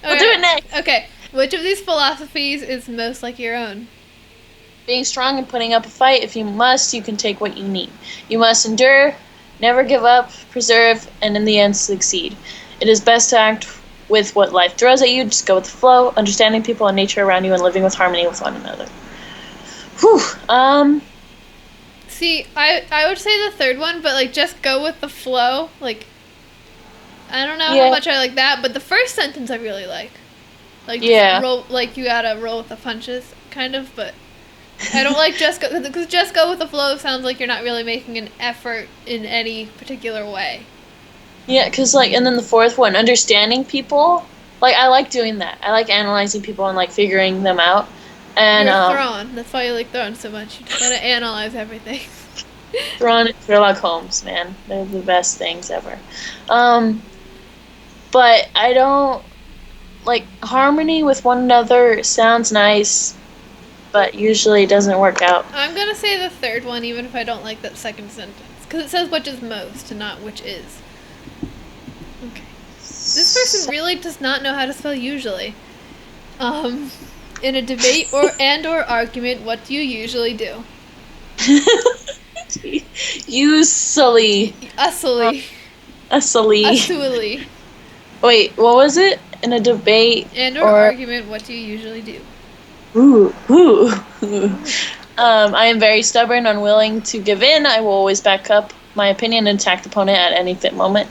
We'll do it next. Okay, which of these philosophies is most like your own? Being strong and putting up a fight. If you must, you can take what you need. You must endure, never give up, preserve, and in the end succeed. It is best to act with what life throws at you. Just go with the flow, understanding people and nature around you, and living with harmony with one another. Whew. See, I would say the third one, but like just go with the flow. Like, I don't know how much I like that, but the first sentence I really like. Like, roll, like you gotta roll with the punches, kind of. But I don't like because just go with the flow sounds like you're not really making an effort in any particular way. Yeah, because and then the fourth one, understanding people. Like, I like doing that. I like analyzing people and like figuring them out. And you're Thrawn. That's why you like Thrawn so much. You just gotta analyze everything. Thrawn and Sherlock Holmes, man. They're the best things ever. But I don't... Like, harmony with one another sounds nice, but usually doesn't work out. I'm gonna say the third one, even if I don't like that second sentence. Because it says which is most, and not which is. Okay. This person really does not know how to spell usually. In a debate or argument, what do you usually do? Usually. Usily. Usily. Wait, what was it? In a debate or argument, what do you usually do? Ooh. I am very stubborn, unwilling to give in. I will always back up my opinion and attack the opponent at any fit moment.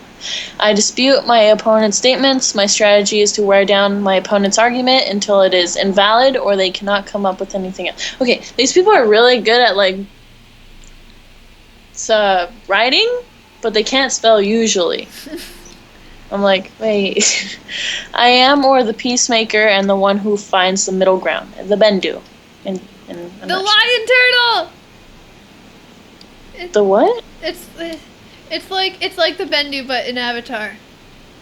I dispute my opponent's statements. My strategy is to wear down my opponent's argument until it is invalid or they cannot come up with anything else. Okay, these people are really good at writing, but they can't spell usually. I'm like, wait. I am or the peacemaker and the one who finds the middle ground. The Bendu. The lion turtle! The what? It's like the Bendu, but in Avatar.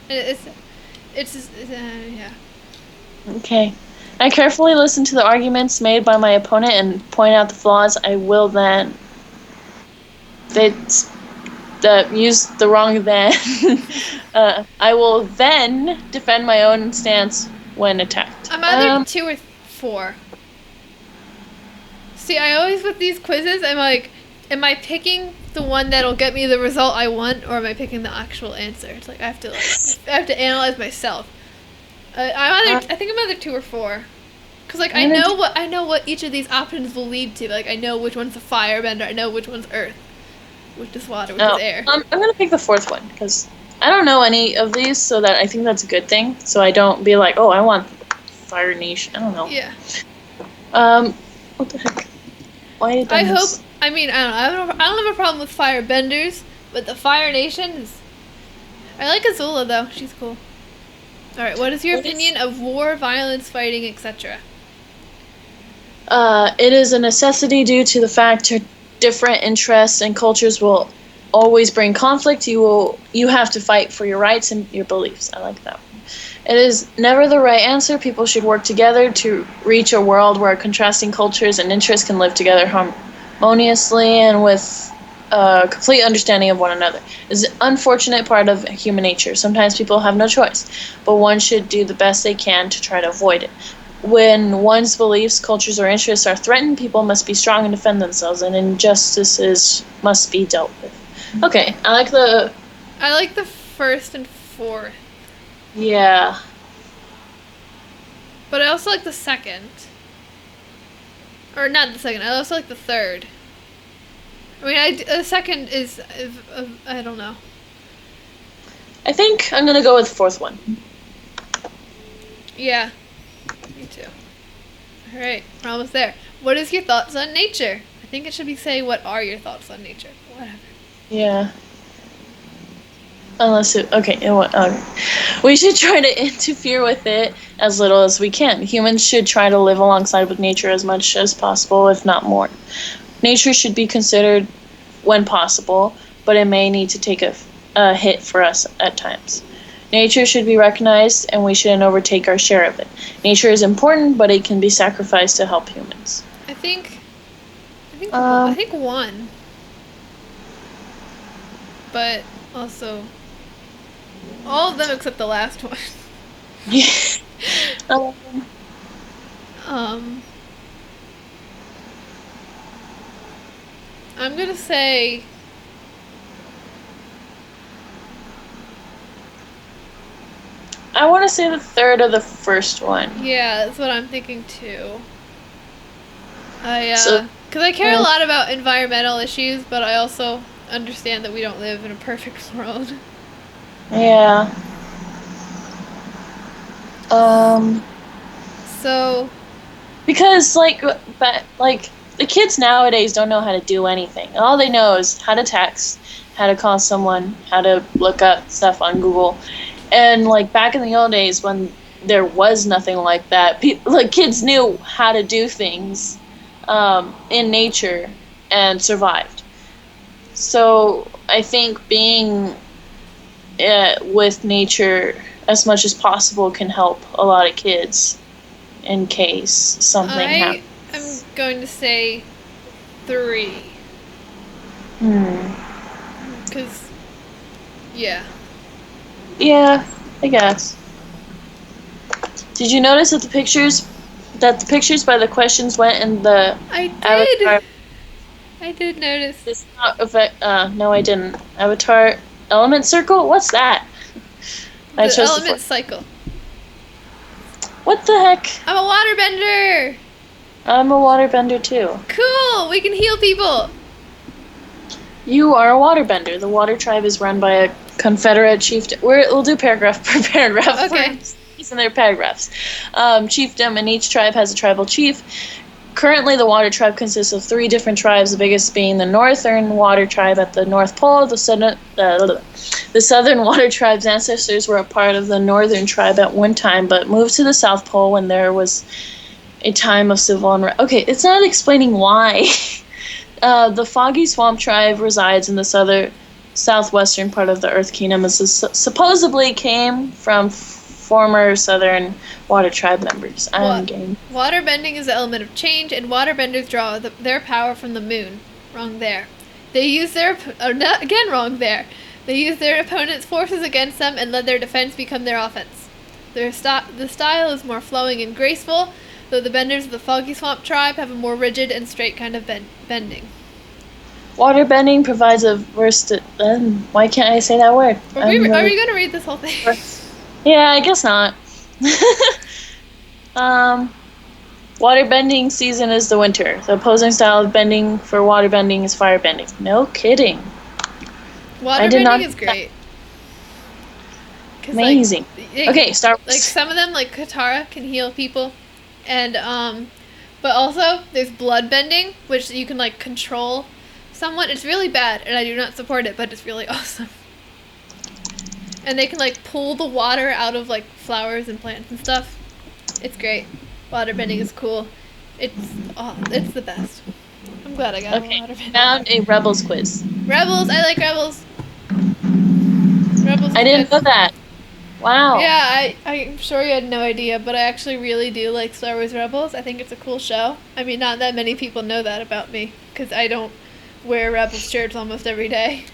Yeah. Okay. I carefully listen to the arguments made by my opponent and point out the flaws. I will then... use the wrong then. I will then defend my own stance when attacked. I'm either 2 or 4. See, I always, with these quizzes, I'm like, am I picking the one that'll get me the result I want, or am I picking the actual answer? It's like I have to analyze myself. I think I'm either 2 or 4, Because, like, I know what each of these options will lead to. Like, I know which one's a firebender. I know which one's earth. Which is water, which is air. I'm going to pick the fourth one, because I don't know any of these, so that I think that's a good thing. So I don't be like, oh, I want Fire Nation. I don't know. Yeah. What the heck? Why did I don't know. I don't have a problem with firebenders, but the Fire Nation is... I like Azula, though. She's cool. Alright, what is your opinion of war, violence, fighting, etc.? It is a necessity due to the fact that different interests and cultures will always bring conflict. You have to fight for your rights and your beliefs. I like that one. It is never the right answer. People should work together to reach a world where contrasting cultures and interests can live together harmoniously and with complete understanding of one another. It's an unfortunate part of human nature. Sometimes people have no choice, but one should do the best they can to try to avoid it. When one's beliefs, cultures, or interests are threatened, people must be strong and defend themselves, and injustices must be dealt with. Okay, I like the first and fourth. Yeah. But I also like the second. Or not the second, I also like the third. I mean, the second is, I don't know. I think I'm going to go with the fourth one. Yeah. Me too. Alright, we're almost there. What is your thoughts on nature? I think it should be say, what are your thoughts on nature? Whatever. Yeah. Okay. We should try to interfere with it as little as we can. Humans should try to live alongside with nature as much as possible, if not more. Nature should be considered when possible, but it may need to take a hit for us at times. Nature should be recognized, and we shouldn't overtake our share of it. Nature is important, but it can be sacrificed to help humans. I think one. But also, all of them except the last one. Yeah. I'm gonna say I want to say the third or the first one. Yeah, that's what I'm thinking too. Because I care a lot about environmental issues, but I also understand that we don't live in a perfect world. Yeah. So. Because the kids nowadays don't know how to do anything. All they know is how to text, how to call someone, how to look up stuff on Google. And like back in the old days when there was nothing like that, kids knew how to do things in nature and survived. So I think being with nature as much as possible can help a lot of kids in case something happens. I'm going to say 3. Because, yeah. Yeah, I guess. Did you notice that the pictures by the questions went in the avatar? I did notice. It's not no, I didn't. Avatar element circle? What's that? The element cycle. What the heck? I'm a waterbender! I'm a waterbender too. Cool! We can heal people! You are a waterbender. The water tribe is run by a Confederate chieftain. We'll do paragraph per paragraph. Okay. In their paragraphs. Chiefdom, and each tribe has a tribal chief. Currently, the water tribe consists of 3 different tribes, the biggest being the Northern Water Tribe at the North Pole. The Southern Water Tribe's ancestors were a part of the Northern Tribe at one time, but moved to the South Pole when there was a time of civil unrest. Okay, it's not explaining why. The Foggy Swamp Tribe resides in the southwestern part of the Earth Kingdom, and supposedly came from former Southern Water Tribe members. Waterbending is the element of change, and waterbenders draw their power from the moon. Wrong there. They use their... wrong there. They use their opponent's forces against them and let their defense become their offense. The style is more flowing and graceful, though the benders of the Foggy Swamp Tribe have a more rigid and straight kind of bending. Waterbending provides a why can't I say that word? Are we going to read this whole thing? Yeah, I guess not. Waterbending season is the winter. The opposing style of bending for waterbending is firebending. No kidding. I did not. Waterbending is great. 'Cause, Amazing. like, Okay, Star Wars. Like some of them, like Katara, can heal people, and but also there's bloodbending, which you can like control someone. It's really bad, and I do not support it, but it's really awesome. And they can like pull the water out of like flowers and plants and stuff. It's great. Waterbending is cool. It's the best. I'm glad I got Okay, waterbending. found a Rebels quiz. Rebels, I like Rebels. Rebels. I didn't know that. Wow. Yeah, I'm sure you had no idea, but I actually really do like Star Wars Rebels. I think it's a cool show. I mean, not that many people know that about me, because I don't wear Rebels shirts almost every day.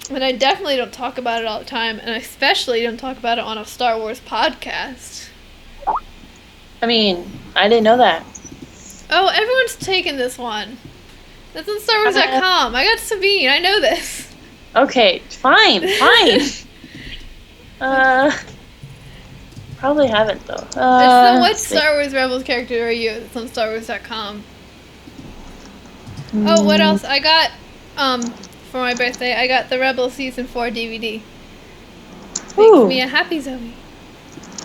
And I definitely don't talk about it all the time, and I especially don't talk about it on a Star Wars podcast. I mean, I didn't know that. Oh, everyone's taken this one. That's on StarWars.com. I got Sabine. I know this. Okay, fine. Probably haven't though. What let's see. Star Wars Rebels character are you? It's on StarWars.com. Oh, what else? I got, for my birthday, I got the Rebels Season 4 DVD. Ooh. Makes me a happy Zoe.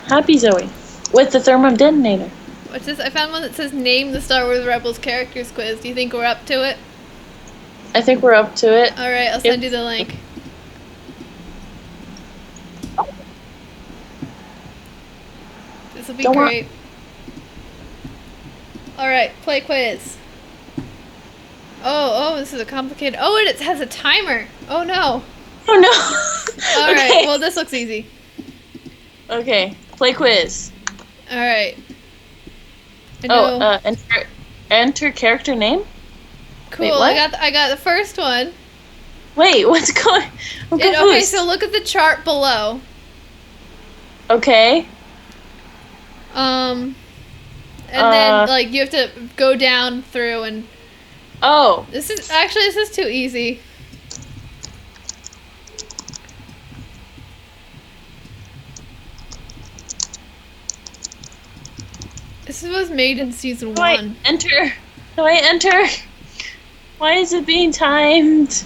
Happy Zoe. With the thermum detonator. What's this? I found one that says name the Star Wars Rebels characters quiz. Do you think we're up to it? I think we're up to it. Alright, I'll send you the link. This will be great. Alright, play quiz. Oh, this is a complicated... Oh, and it has a timer. Oh, no. Oh, no. Alright, Okay. well, this looks easy. Okay, play quiz. Alright. Enter character name? Cool, Wait, what? I got the first one. Wait, what's going... I'm confused. Okay, so look at the chart below. Okay. And then, like, you have to go down through and... Oh. This is too easy. This was made in season 1. Enter? Do I enter? Why is it being timed?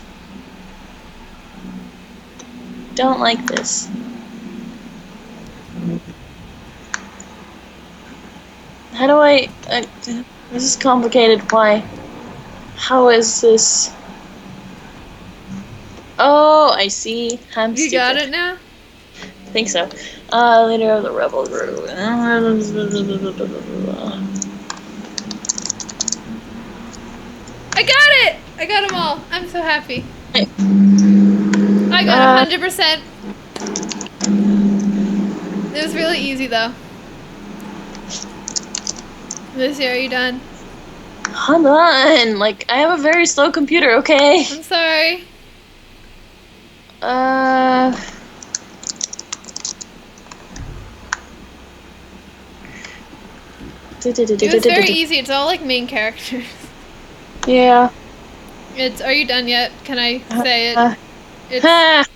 Don't like this. How do I... this is complicated. Why? How is this... Oh, I see. I'm stupid. You got it now? I think so. Leader of the rebel group. I got it! I got them all. I'm so happy. I got 100%. It was really easy, though. Lizzy, are you done? Hold on. Like, I have a very slow computer, okay? I'm sorry. It was very easy. It's all, like, main characters. Yeah. Are you done yet? Can I say it?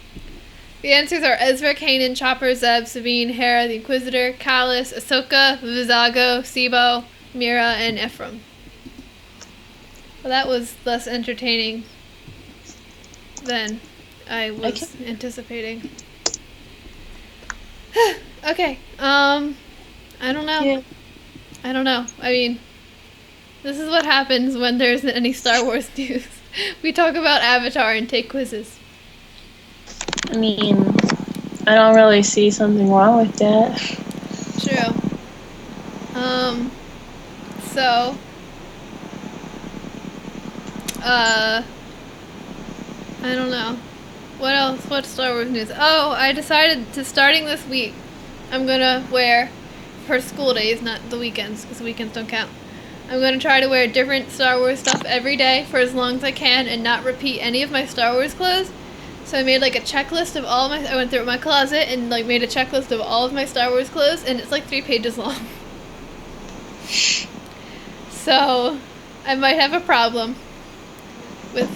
The answers are Ezra, Kanan, Chopper, Zeb, Sabine, Hera, the Inquisitor, Kallus, Ahsoka, Vizago, Sibo, Mira, and Ephraim. Well, that was less entertaining than I was anticipating. Okay, I don't know. Yeah. I don't know. I mean, this is what happens when there isn't any Star Wars news. We talk about Avatar and take quizzes. I mean, I don't really see something wrong with that. True. So, I don't know. What else? What's Star Wars news? Oh, I decided to, starting this week, I'm gonna wear, for school days, not the weekends, because weekends don't count. I'm gonna try to wear different Star Wars stuff every day for as long as I can and not repeat any of my Star Wars clothes. So I made like a checklist of all my, I went through my closet and like made a checklist of all of my Star Wars clothes, and it's like 3 pages long. So I might have a problem with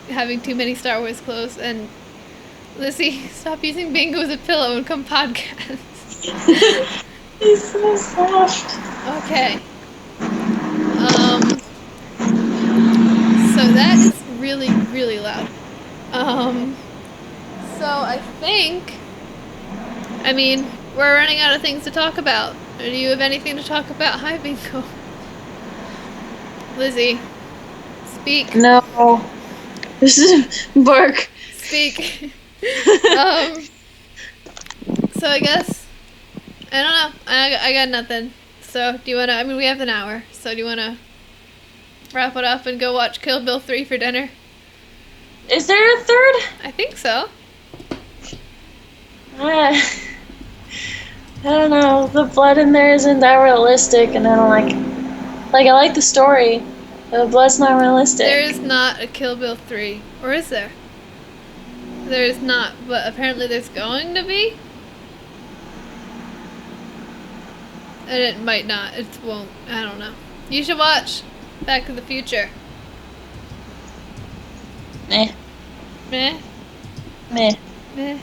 having too many Star Wars clothes. And Lizzy, stop using bingo as a pillow and come podcast. He's so soft. Okay. So that is really, really loud. So I think, I mean, we're running out of things to talk about. Do you have anything to talk about? Hi, Bingo. Lizzy, speak. No. This is Bark. Speak. So I guess, I don't know. I got nothing. So do you want to, I mean, we have an hour. So do you want to wrap it up and go watch Kill Bill 3 for dinner? Is there a third? I think so. I don't know. The blood in there isn't that realistic, and I don't like. Like, I like the story, but the blood's not realistic. There is not a Kill Bill 3. Or is there? There is not, but apparently there's going to be. And it might not. It won't. I don't know. You should watch Back to the Future. Meh. Meh. Meh. Meh.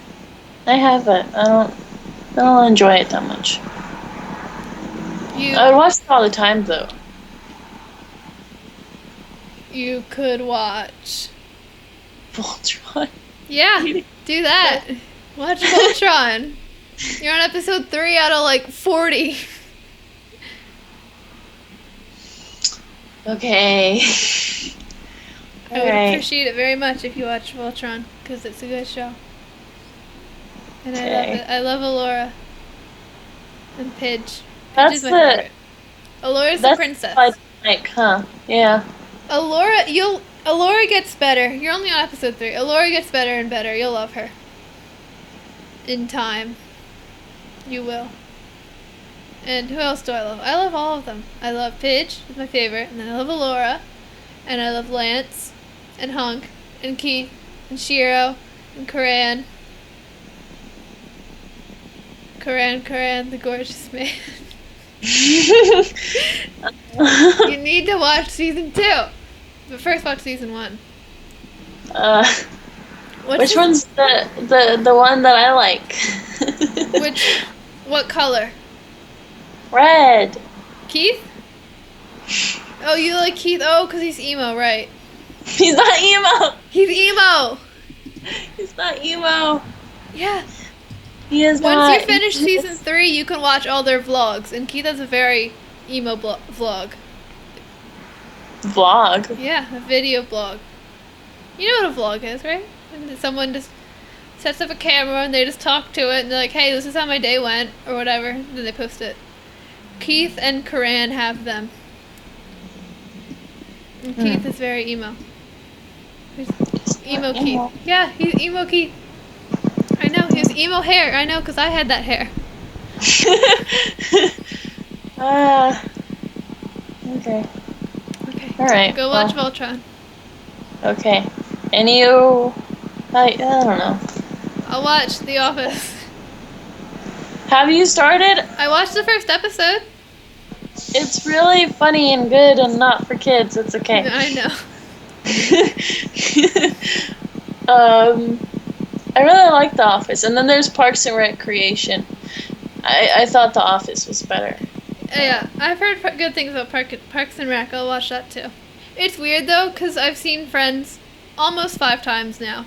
I have it. I don't enjoy it that much. You I would watch it all the time, though. you could watch. Voltron. Yeah, do that. Watch Voltron. You're on episode 3 out of like 40. Okay. I would appreciate it very much if you watch Voltron, because it's a good show. And I love it. I love Allura. And Pidge. Pidge That's is my the. favorite. Allura's the princess. I like, huh? Yeah. Allura gets better. You're only on episode 3. Allura gets better and better. You'll love her. In time. You will. And who else do I love? I love all of them. I love Pidge, is my favorite, and then I love Allura, and I love Lance, and Hunk, and Keith, and Shiro, and Karan. Karan, the gorgeous man. You need to watch season 2. But first watch season 1. Which one's the one that I like? What color? Red. Keith? Oh, you like Keith? Oh, because he's emo, right? He's not emo. He's emo! He's not emo. Yeah. He is Once not. you finish season 3, you can watch all their vlogs. And Keith has a very emo vlog. Vlog? Yeah, a video vlog. You know what a vlog is, right? When someone just sets up a camera and they just talk to it and they're like, hey, this is how my day went, or whatever. And then they post it. Keith and Karan have them. And Keith is very emo. He's emo Keith. Emo. Yeah, he's emo Keith. I know, he has emo hair. I know, because I had that hair. Okay. Okay. Alright. Go watch Voltron. Okay. And you... I don't know. I'll watch The Office. Have you started? I watched the first episode. It's really funny and good and not for kids. It's okay. I know. I really like The Office. And then there's Parks and Recreation. I thought The Office was better. Yeah, I've heard good things about Parks and Rec. I'll watch that too. It's weird though, because I've seen Friends almost 5 times now.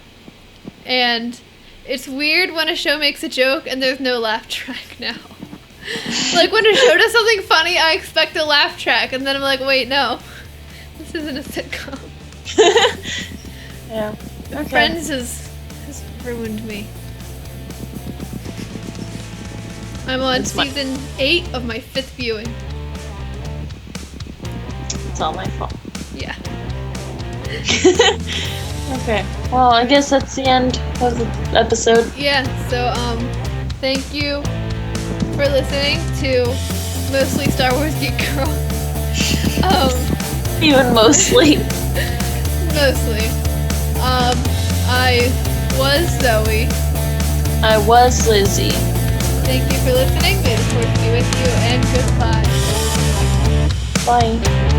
And it's weird when a show makes a joke and there's no laugh track now. Like when a show does something funny, I expect a laugh track, and then I'm like, wait, no. This isn't a sitcom. Yeah. Okay. Friends has ruined me. I'm on season 8 of my 5th viewing. It's all my fault. Yeah. Okay. Well, I guess that's the end of the episode. Yeah, so thank you for listening to Mostly Star Wars Geek Girl. Even mostly. Mostly. I was Zoe. I was Lizzy. Thank you for listening. May the force be with you, and goodbye. Bye.